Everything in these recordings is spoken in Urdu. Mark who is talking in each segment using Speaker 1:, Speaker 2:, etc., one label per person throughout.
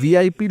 Speaker 1: VIP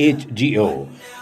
Speaker 2: HGO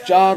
Speaker 2: 4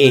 Speaker 2: A,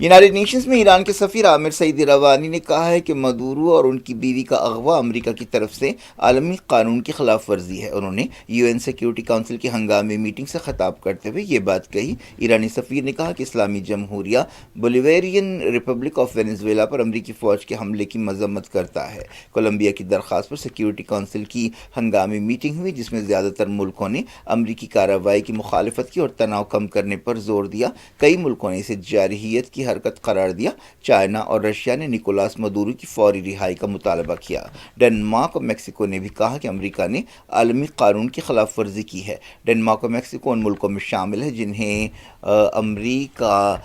Speaker 3: ینائٹڈ نیشنز میں ایران کے سفیر عامر سعید روانی نے کہا ہے کہ مدورو اور ان کی بیوی کا اغوا امریکہ کی طرف سے عالمی قانون کی خلاف ورزی ہے۔ انہوں نے یو این سیکیورٹی کونسل کی ہنگامی میٹنگ سے خطاب کرتے ہوئے یہ بات کہی۔ ایرانی سفیر نے کہا کہ اسلامی جمہوریہ بولیویرین ریپبلک آف وینیزویلا پر امریکی فوج کے حملے کی مذمت کرتا ہے۔ کولمبیا کی درخواست پر سیکیورٹی کونسل کی ہنگامی میٹنگ ہوئی، جس میں زیادہ تر ملکوں نے امریکی کارروائی کی مخالفت کی اور تناؤ کم کرنے پر زور دیا۔ کئی ملکوں نے اسے جارحیت کی حرکت قرار دیا۔ چائنا اور رشیا نے نکولاس مدورو کی فوری رہائی کا مطالبہ کیا۔ ڈنمارک اور میکسیکو نے بھی کہا کہ امریکہ نے عالمی قانون کی خلاف ورزی کی ہے۔ ڈنمارک اور میکسیکو ان ملکوں میں شامل ہے جنہیں امریکہ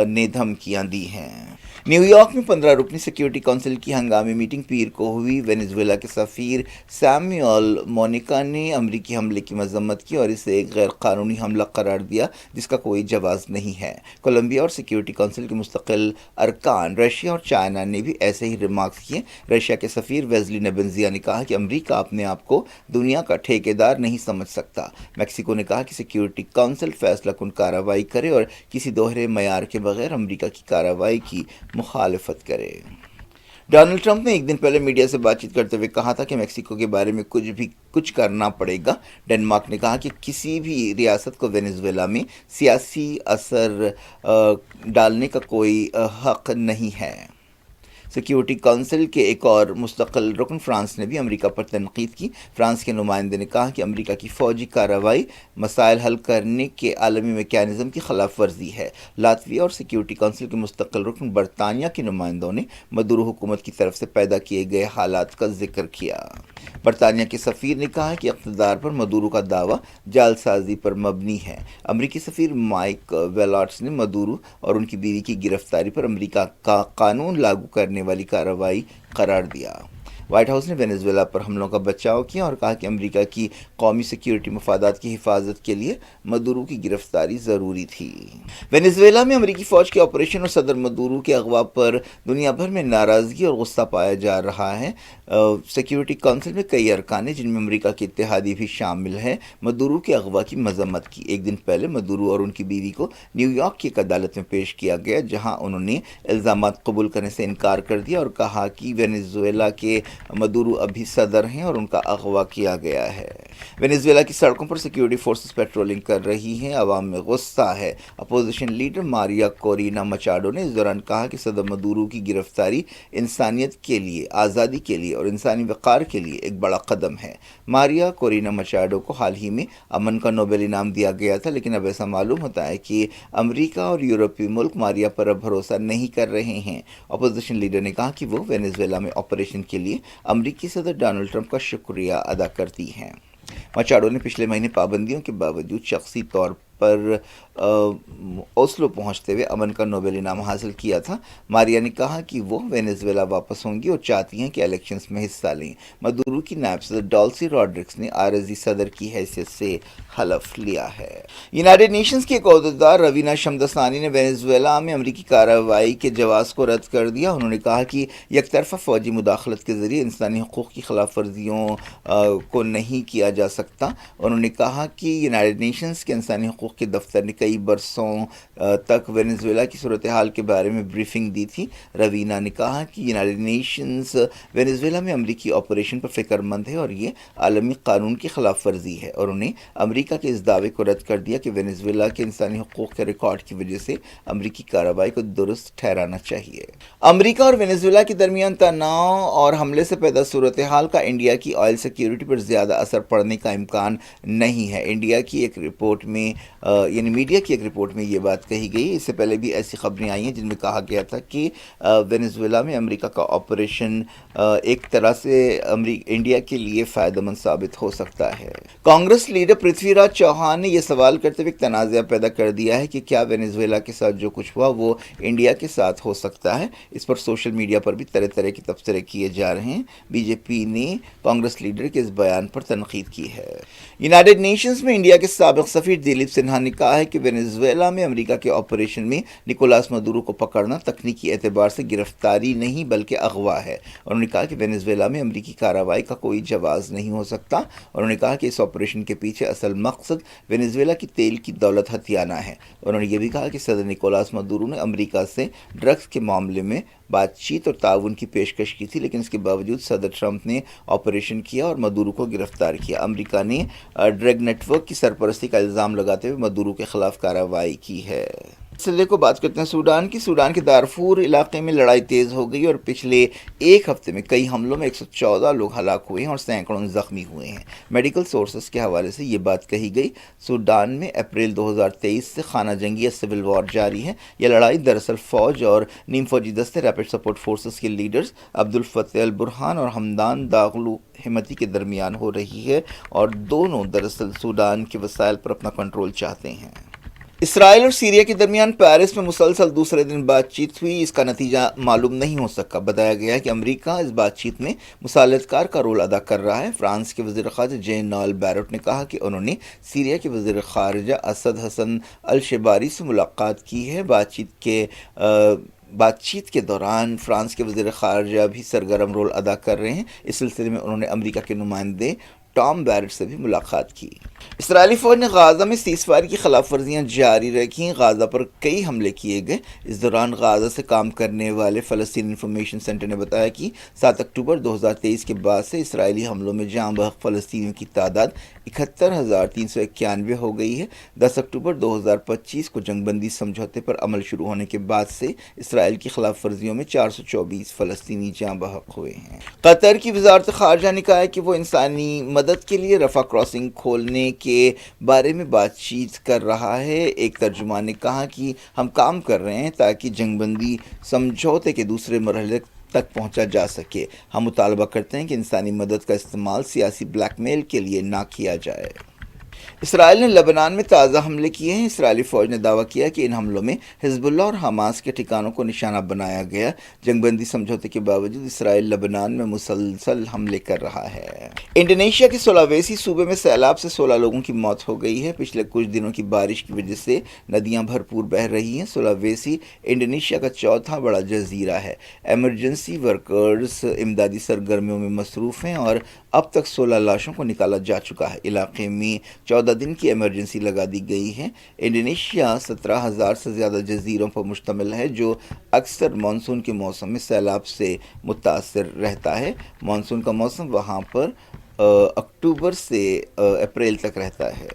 Speaker 3: نے دھمکیاں دی ہیں۔ نیو یارک میں 15 رکنی سیکیورٹی کونسل کی ہنگامی میٹنگ پیر کو ہوئی۔ وینیزویلا کے سفیر سیموئل مونیکا نے امریکی حملے کی مذمت کی اور اسے ایک غیر قانونی حملہ قرار دیا جس کا کوئی جواز نہیں ہے۔ کولمبیا اور سیکیورٹی کونسل کے مستقل ارکان رشیا اور چائنا نے بھی ایسے ہی ریمارکس کیے۔ رشیا کے سفیر ویزلی نیبنزیا نے کہا کہ امریکہ اپنے آپ کو دنیا کا ٹھیکیدار نہیں سمجھ سکتا۔ میکسیکو نے کہا کہ سیکیورٹی کونسل فیصلہ کن کارروائی کرے اور کسی دوہرے معیار کے بغیر امریکہ کی کارروائی کی مخالفت کرے۔ ڈونلڈ ٹرمپ نے ایک دن پہلے میڈیا سے بات چیت کرتے ہوئے کہا تھا کہ میکسیکو کے بارے میں کچھ کرنا پڑے گا۔ ڈنمارک نے کہا کہ کسی بھی ریاست کو وینیزویلا میں سیاسی اثر ڈالنے کا کوئی حق نہیں ہے۔ سیکیورٹی کونسل کے ایک اور مستقل رکن فرانس نے بھی امریکہ پر تنقید کی۔ فرانس کے نمائندے نے کہا کہ امریکہ کی فوجی کارروائی مسائل حل کرنے کے عالمی میکانزم کی خلاف ورزی ہے۔ لاتویا اور سیکیورٹی کونسل کے مستقل رکن برطانیہ کے نمائندوں نے مدورو حکومت کی طرف سے پیدا کیے گئے حالات کا ذکر کیا۔ برطانیہ کے سفیر نے کہا کہ اقتدار پر مدورو کا دعویٰ جعل سازی پر مبنی ہے۔ امریکی سفیر مائک ویلاٹس نے مدورو اور ان کی بیوی کی گرفتاری پر امریکہ کا قانون لاگو کرنے والی کارروائی قرار دیا۔ وائٹ ہاؤس نے وینیزویلا پر حملوں کا بچاؤ کیا اور کہا کہ امریکہ کی قومی سیکیورٹی مفادات کی حفاظت کے لیے مدورو کی گرفتاری ضروری تھی۔ وینیزویلا میں امریکی فوج کے آپریشن اور صدر مدورو کے اغوا پر دنیا بھر میں ناراضگی اور غصہ پایا جا رہا ہے۔ سیکیورٹی کونسل میں کئی ارکان ہیں جن میں امریکہ کے اتحادی بھی شامل ہیں، مدورو کے اغوا کی مذمت کی۔ ایک دن پہلے مدورو اور ان کی بیوی کو نیو یارک کی ایک عدالت میں پیش کیا گیا، جہاں انہوں نے الزامات قبول کرنے سے انکار کر دیا اور کہا کہ وینیزویلا کے مدورو ابھی صدر ہیں اور ان کا اغوا کیا گیا ہے۔ وینیزویلا کی سڑکوں پر سیکیورٹی فورسز پیٹرولنگ کر رہی ہیں، عوام میں غصہ ہے۔ اپوزیشن لیڈر ماریا کورینا مچاڈو نے اس دوران کہا کہ صدر مدورو کی گرفتاری انسانیت کے لیے، آزادی کے لیے اور انسانی وقار کے لیے ایک بڑا قدم ہے۔ ماریا کورینا مچاڈو کو حال ہی میں امن کا نوبل انعام دیا گیا تھا، لیکن اب ایسا معلوم ہوتا ہے کہ امریکہ اور یورپی ملک ماریا پر اب بھروسہ نہیں کر رہے ہیں۔ اپوزیشن لیڈر نے کہا کہ وہ وینیزویلا میں آپریشن کے لیے امریکی صدر ڈونلڈ ٹرمپ کا شکریہ ادا کرتی ہیں۔ مچاڈو نے پچھلے مہینے پابندیوں کے باوجود شخصی طور پر اوسلو پہنچتے ہوئے امن کا نوبل انعام حاصل کیا تھا۔ ماریا نے کہا کہ وہ وینیزویلا واپس ہوں گی اور چاہتی ہیں کہ الیکشنز میں حصہ لیں۔ مدورو کی نائب صدر ڈالسی روڈرکس نے عارضی صدر کی حیثیت سے حلف لیا ہے۔ یونائٹڈ نیشنز کے ایک عہدیدار روینا شمدسانی نے وینیزویلا میں امریکی کارروائی کے جواز کو رد کر دیا۔ انہوں نے کہا کہ یک طرفہ فوجی مداخلت کے ذریعے انسانی حقوق کی خلاف ورزیوں کو نہیں کیا جا سکتا۔ انہوں نے کہا کہ یونائٹڈ نیشنز کے انسانی حقوق کے دفتر نے کئی برسوں تک وینیزویلا کی صورتحال کے بارے میں بریفنگ دی تھی۔ روینا نے کہا کہ یونائٹڈ نیشنز وینیزویلا میں امریکی آپریشن پر فکر مند ہے اور یہ عالمی قانون کی خلاف ورزی ہے، اور انہیں امریکہ کے اس دعوے کو رد کر دیا کہ وینیزویلا کے انسانی حقوق کے ریکارڈ کی وجہ سے امریکی کارروائی کو درست ٹھہرانا چاہیے۔ امریکہ اور وینیزویلا کے درمیان تناؤ اور حملے سے پیدا صورتحال کا انڈیا کی آئل سیکیورٹی پر زیادہ اثر پڑنے کا امکان نہیں ہے۔ انڈیا کی ایک رپورٹ میں یعنی میڈیا کی ایک رپورٹ میں یہ بات کہی گئی۔ اس سے پہلے بھی ایسی خبریں آئی ہیں جن میں کہا گیا تھا کہ وینیزویلا میں امریکہ کا آپریشن ایک طرح سے انڈیا کے لیے فائدہ مند ثابت ہو سکتا ہے۔ کانگریس لیڈر پرتھوی راج چوہان نے یہ سوال کرتے ہوئے ایک تنازعہ پیدا کر دیا ہے کہ کیا وینیزویلا کے ساتھ جو کچھ ہوا وہ انڈیا کے ساتھ ہو سکتا ہے۔ اس پر سوشل میڈیا پر بھی طرح طرح کے تبصرے کیے جا رہے ہیں۔ بی جے پی نے کانگریس لیڈر کے اس بیان پر تنقید کی ہے۔ یونائٹڈ نیشنز میں انڈیا کے سابق سفیر دلیپ سنہا سنہا نے کہا ہے کہ وینزویلا میں امریکہ کے آپریشن میں نکولاس مدورو کو پکڑنا تکنیکی اعتبار سے گرفتاری نہیں بلکہ اغوا ہے۔ انہوں نے کہا کہ وینزویلا میں امریکی کارروائی کا کوئی جواز نہیں ہو سکتا۔ انہوں نے کہا کہ اس آپریشن کے پیچھے اصل مقصد وینزویلا کی تیل کی دولت ہتھیانا ہے۔ انہوں نے یہ بھی کہا کہ صدر نکولاس مدورو نے امریکہ سے ڈرگز کے معاملے میں بات چیت اور تعاون کی پیشکش کی تھی، لیکن اس کے باوجود صدر ٹرمپ نے آپریشن کیا اور مدورو کو گرفتار کیا۔ امریکہ نے ڈرگ نیٹ ورک کی سرپرستی کا الزام لگاتے ہوئے مدورو کے خلاف کارروائی کی ہے۔ اس سلسلے کو بات کرتے ہیں سوڈان کی۔ سوڈان کے دارفور علاقے میں لڑائی تیز ہو گئی اور پچھلے ایک ہفتے میں کئی حملوں میں 114 لوگ ہلاک ہوئے ہیں اور سینکڑوں زخمی ہوئے ہیں۔ میڈیکل سورسز کے حوالے سے یہ بات کہی گئی۔ سوڈان میں اپریل 2023 سے خانہ جنگی یا سول وار جاری ہے۔ یہ لڑائی دراصل فوج اور نیم فوجی دستے ریپڈ سپورٹ فورسز کے لیڈرز عبدالفتاح البرہان اور حمدان داغلو ہمتی کے درمیان ہو رہی ہے، اور دونوں دراصل سوڈان کے وسائل پر اپنا کنٹرول چاہتے ہیں۔ اسرائیل اور سیریا کے درمیان پیرس میں مسلسل دوسرے دن بات چیت ہوئی، اس کا نتیجہ معلوم نہیں ہو سکا۔ بتایا گیا ہے کہ امریکہ اس بات چیت میں مصالحت کار کا رول ادا کر رہا ہے۔ فرانس کے وزیر خارجہ جین نوئل بیروٹ نے کہا کہ انہوں نے سیریا کے وزیر خارجہ اسد حسن الشباری سے ملاقات کی ہے۔ بات چیت کے دوران فرانس کے وزیر خارجہ بھی سرگرم رول ادا کر رہے ہیں۔ اس سلسلے میں انہوں نے امریکہ کے نمائندے ٹام بیرٹ سے بھی ملاقات کی۔ اسرائیلی فوج نے غازہ میں سیز فائر کی خلاف ورزیاں جاری رکھیں۔ غازہ پر کئی حملے کیے گئے۔ اس دوران غازہ سے کام کرنے والے فلسطین انفارمیشن سینٹر نے بتایا کہ 7 اکتوبر 2023 کے بعد سے اسرائیلی حملوں میں جاں بحق فلسطینیوں کی تعداد 71,391 ہو گئی ہے۔ 10 اکتوبر 2025 کو جنگ بندی سمجھوتے پر عمل شروع ہونے کے بعد سے اسرائیل کی خلاف ورزیوں میں 424 فلسطینی جاں بحق ہوئے ہیں۔ قطر کی وزارت خارجہ نے کہا ہے کہ وہ انسانی مدد کے لیے رفح کراسنگ کھولنے کے بارے میں بات چیت کر رہا ہے۔ ایک ترجمان نے کہا کہ ہم کام کر رہے ہیں تاکہ جنگ بندی سمجھوتے کے دوسرے مرحلے تک پہنچا جا سکے۔ ہم مطالبہ کرتے ہیں کہ انسانی مدد کا استعمال سیاسی بلیک میل کے لیے نہ کیا جائے۔ اسرائیل نے لبنان میں تازہ حملے کیے ہیں۔ اسرائیلی فوج نے دعویٰ کیا کہ ان حملوں میں حزب اللہ اور حماس کے ٹھکانوں کو نشانہ بنایا گیا۔ جنگ بندی سمجھوتے کے باوجود اسرائیل لبنان میں مسلسل حملے کر رہا ہے۔ انڈونیشیا کے سولاویسی صوبے میں سیلاب سے 16 لوگوں کی موت ہو گئی ہے۔ پچھلے کچھ دنوں کی بارش کی وجہ سے ندیاں بھرپور بہہ رہی ہیں۔ سولاویسی انڈونیشیا کا چوتھا بڑا جزیرہ ہے۔ ایمرجنسی ورکرز امدادی سرگرمیوں میں مصروف ہیں اور اب تک 16 لاشوں کو نکالا جا چکا ہے۔ علاقے میں 14 دن کی ایمرجنسی لگا دی گئی ہے۔ انڈونیشیا 17,000 سے زیادہ جزیروں پر مشتمل ہے جو اکثر مانسون کے موسم میں سیلاب سے متاثر رہتا ہے۔ مانسون کا موسم وہاں پر اکتوبر سے اپریل تک رہتا ہے۔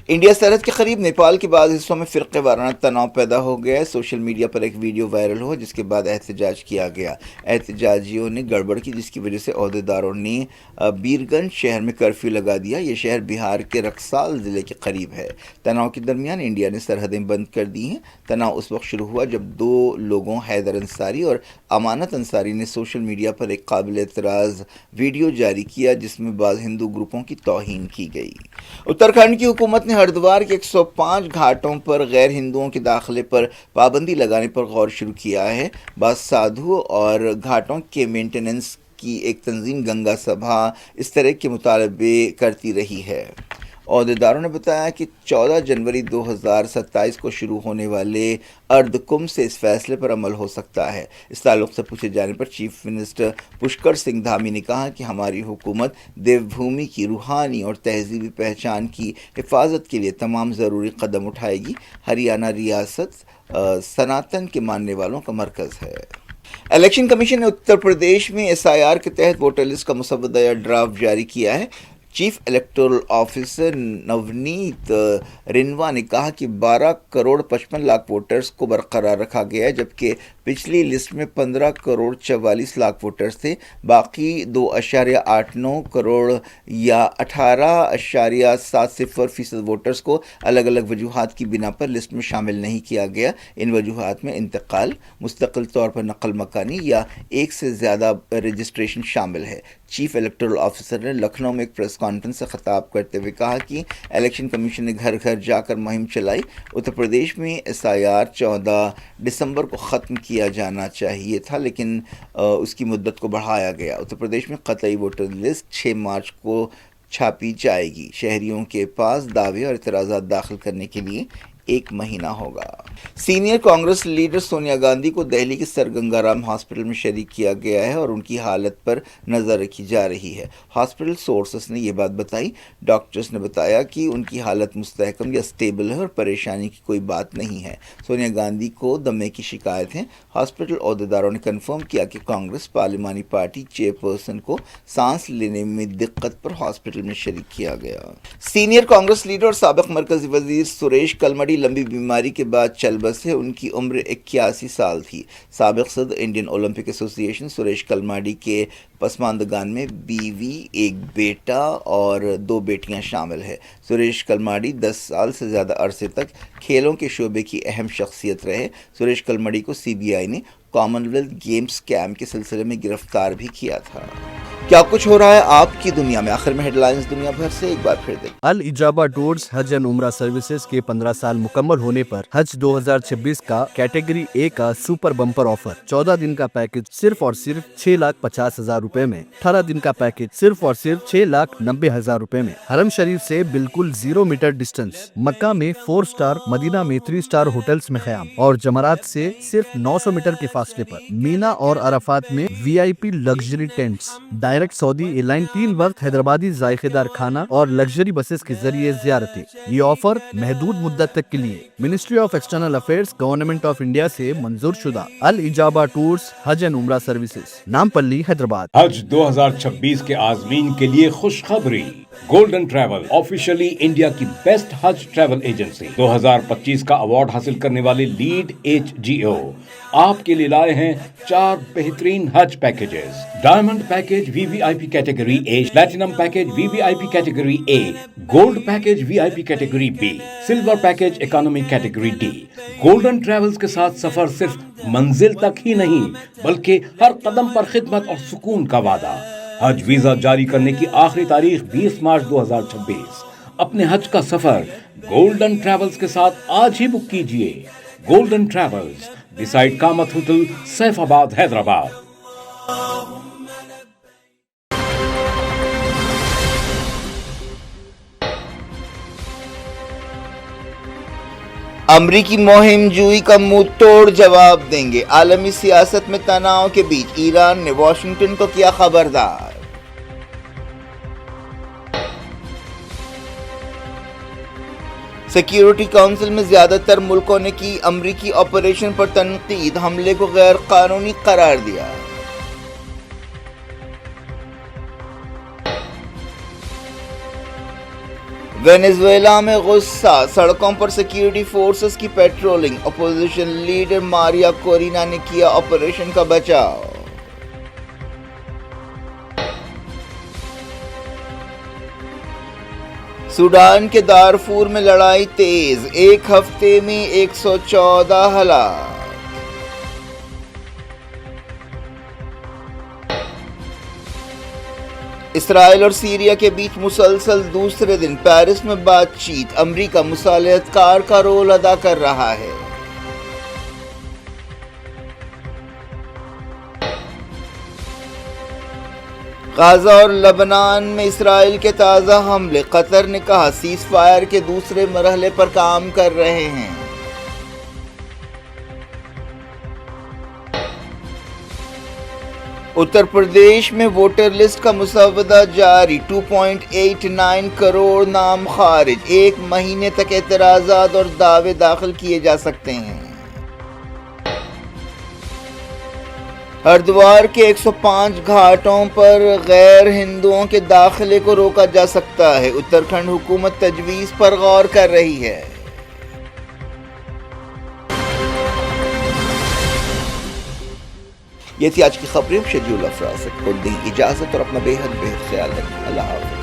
Speaker 3: انڈیا سرحد کے قریب نیپال کے بعض حصوں میں فرقے وارانہ تناؤ پیدا ہو گیا ہے۔ سوشل میڈیا پر ایک ویڈیو وائرل ہوا جس کے بعد احتجاج کیا گیا۔ احتجاجیوں نے گڑبڑ کی جس کی وجہ سے عہدیداروں نے بیرگنج شہر میں کرفیو لگا دیا۔ یہ شہر بہار کے رکسال ضلع کے قریب ہے۔ تناؤ کے درمیان انڈیا نے سرحدیں بند کر دی ہیں۔ تناؤ اس وقت شروع ہوا جب 2 لوگوں حیدر انصاری اور امانت انصاری نے سوشل میڈیا پر ایک قابل اعتراض ویڈیو جاری کیا جس میں بعض ہندو گروپوں کی توہین کی گئی۔ اتراکھنڈ کی حکومت نے ہریدوار کے 105 گھاٹوں پر غیر ہندوؤں کے داخلے پر پابندی لگانے پر غور شروع کیا ہے۔ بعض سادھو اور گھاٹوں کے مینٹیننس کی ایک تنظیم گنگا سبھا اس طرح کے مطالبے کرتی رہی ہے۔ عہدیداروں نے بتایا کہ 14 جنوری 2027 کو شروع ہونے والے ارد کمبھ سے اس فیصلے پر عمل ہو سکتا ہے۔ اس تعلق سے پوچھے جانے پر چیف منسٹر پشکر سنگھ دھامی نے کہا کہ ہماری حکومت دیو بھومی کی روحانی اور تہذیبی پہچان کی حفاظت کے لیے تمام ضروری قدم اٹھائے گی۔ ہریانہ ریاست سناتن کے ماننے والوں کا مرکز ہے۔ الیکشن کمیشن نے اتر پردیش میں SIR کے تحت ووٹر لسٹ کا مسودہ یا ڈرافٹ جاری کیا ہے۔ چیف الیکٹورل آفیسر نونیت رنوا نے کہا کہ 12 کروڑ 55 لاکھ ووٹرز کو برقرار رکھا گیا ہے جبکہ پچھلی لسٹ میں 15 کروڑ 44 لاکھ ووٹرز تھے۔ باقی 2.89 کروڑ یا 18.70% ووٹرز کو الگ الگ وجوہات کی بنا پر لسٹ میں شامل نہیں کیا گیا۔ ان وجوہات میں انتقال، مستقل طور پر نقل مکانی یا ایک سے زیادہ رجسٹریشن شامل ہے۔ چیف الیکٹورل آفیسر نے لکھنؤ میں ایک پریس کانفرنس سے خطاب کرتے ہوئے کہا کہ الیکشن کمیشن نے گھر گھر جا کر مہم چلائی۔ اتر پردیش میں SIR 14 دسمبر کو ختم کیا جانا چاہیے تھا لیکن اس کی مدت کو بڑھایا گیا۔ اتر پردیش میں قطعی ووٹر لسٹ 6 مارچ کو چھاپی جائے گی۔ شہریوں کے پاس دعوے اور اعتراضات داخل کرنے کے لیے 1 مہینہ ہوگا۔ سینئر کانگریس لیڈر سونیا گاندھی کو دہلی کے سر گنگا رام ہاسپٹل میں شریک کیا گیا ہے اور ان کی حالت پر نظر رکھی جا رہی ہے۔ ہاسپٹل سورسز نے یہ بات بتائی۔ ڈاکٹرز نے بتایا کہ ان کی حالت مستحکم یا سٹیبل ہے اور پریشانی کی کوئی بات نہیں ہے۔ سونیا گاندھی کو دمے کی شکایت ہے۔ ہاسپٹل عہدیداروں نے کنفرم کیا کہ کانگریس پارلیمانی پارٹی چیئرپرسن کو سانس لینے میں دقت پر ہاسپٹل میں شریک کیا گیا۔ سینئر کانگریس لیڈر اور سابق مرکزی وزیر سریش کلمڑی لمبی بیماری کے بعد چل بسے۔ ان کی عمر 81 سال تھی۔ سابق صدر انڈین اولمپک ایسوسی ایشن سریش کلمڑی کے پسماندگان میں بیوی، ایک بیٹا اور 2 بیٹیاں شامل ہیں۔ سریش کلمڑی 10 سال سے زیادہ عرصے تک کھیلوں کے شعبے کی اہم شخصیت رہے۔ سریش کلمڑی کو CBI نے کامن ویلتھ گیمز اسکیم کے سلسلے میں گرفتار بھی کیا تھا۔ کیا کچھ ہو رہا ہے آپ کی دنیا میں؟ آخر میں ہیڈ لائنز دنیا بھر سے ایک بار پھر دیکھیں۔
Speaker 1: الاجابہ ٹورز حج اینڈ عمرہ سروسز کے 15 سال مکمل ہونے پر حج 2026 کا کیٹیگری A کا سپر بمپر آفر 14 دن کا پیکج صرف اور صرف 6,50,000 روپے میں، 18 دن کا پیکج صرف اور صرف 6,90,000 روپے میں، حرم شریف سے بالکل 0 میٹر ڈسٹنس، مکہ میں 4 سٹار، مدینہ میں 3 سٹار ہوٹلز میں قیام اور جمرات سے صرف 900 میٹر کے فاصلے پر، مینا اور عرفات میں VIP لگژری ٹینٹس، ڈائریکٹ سعودی ایئر لائن 3 وقت حیدرآبادی ذائقے دار کھانا اور لگژری بسز کے ذریعے زیارتیں۔ یہ آفر محدود مدت تک کے لیے ministry of external affairs government of India سے منظور شدہ الاجابہ ٹورز حج اینڈ عمرہ سروسز، نامپلی، حیدرآباد۔
Speaker 2: حج 2026 کے عازمین کے لیے خوشخبری۔ گولڈن ٹریول آفیشلی انڈیا کی بیسٹ حج ٹریول ایجنسی 2025 کا ایوارڈ حاصل کرنے والے لیڈ HGO آپ کے لیے لائے ہیں 4 بہترین حج packages. Diamond package VVIP category A، platinum package VVIP category A، gold package VIP category B، silver package economy category D۔ Golden travels کے ساتھ سفر صرف منزل تک ہی نہیں بلکہ ہر قدم پر خدمت اور سکون کا وعدہ۔ حج ویزا جاری کرنے کی آخری تاریخ 20 مارچ 2026۔ اپنے حج کا سفر گولڈن ٹریولز کے ساتھ آج ہی بک کیجئے۔ Golden travels, beside Kamat hotel, Saifabad, Hyderabad.
Speaker 3: امریکی مہم جوئی کا منہ توڑ جواب دیں گے۔ عالمی سیاست میں تناؤ کے بیچ ایران نے واشنگٹن کو کیا خبردار۔ سیکیورٹی کونسل میں زیادہ تر ملکوں نے کی امریکی آپریشن پر تنقید، حملے کو غیر قانونی قرار دیا۔ وینزویلا میں غصہ، سڑکوں پر سیکیورٹی فورسز کی پیٹرولنگ، اپوزیشن لیڈر ماریا کورینا نے کیا آپریشن کا بچاؤ۔ سوڈان کے دارفور میں لڑائی تیز، 1 ہفتے میں 114 ہلاک۔ اسرائیل اور سیریا کے بیچ مسلسل دوسرے دن پیرس میں بات چیت، امریکہ مصالحت کار کا رول ادا کر رہا ہے۔ غزہ اور لبنان میں اسرائیل کے تازہ حملے، قطر نے کہا سیز فائر کے دوسرے مرحلے پر کام کر رہے ہیں۔ اتر پردیش میں ووٹر لسٹ کا مسودہ جاری، 2.89 کروڑ نام خارج، 1 مہینے تک اعتراضات اور دعوے داخل کیے جا سکتے ہیں۔ ہریدوار کے 105 گھاٹوں پر غیر ہندوؤں کے داخلے کو روکا جا سکتا ہے، اتراکھنڈ حکومت تجویز پر غور کر رہی ہے۔ یہ تھی آج کی خبریں۔ شیڈول افراد سے خود دیں اجازت اور اپنا بے حد خیال رکھیں۔ اللہ حافظ۔